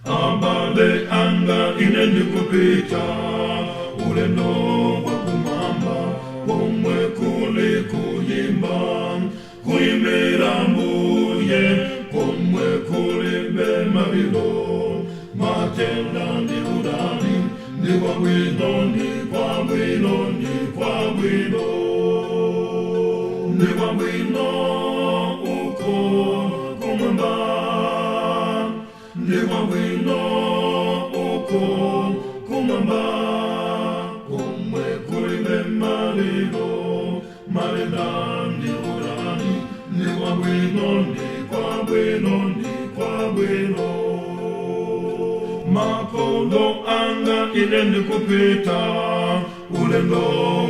Abale anga ineni kupita, ulendo wa kumamba, pomwe kuli kuyimba, kuyimbira Mbuye, pomwe kulimbe mabilo, matenda ndi udani, ndi kwa bwino, ndi kwa bwino, ndi kwa bwino, ndi kwa bwino uko kumamba, ndi kwa bwino uko kumamba, kumwe kulimbe malilo, malenda ndi udani, ndi kwa bwino, ndi kwa bwino, ndi kwa bwino. Makolo anga ineni kupita, ulendo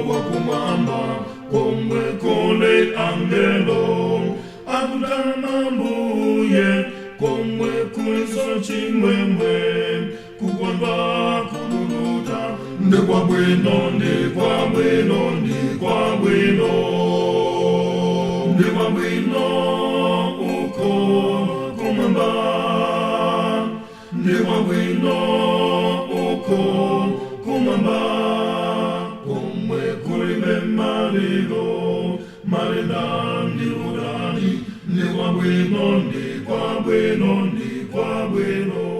wa kumamba, kumwe kule angelo, akutana Mbuye, kumwe kuliso chimwemwe, kukwamba kumuruta, ndi kwa bwino, ndi kwa bwino, ndi kwa bwino, ndi kwa bwino uko kumamba, ndi kwa bwino uko kumamba, kumwe kulimbe malilo, malenda ndi udani, ndi kwa bwino, ndi kwa bwino, ndi kwa bwino.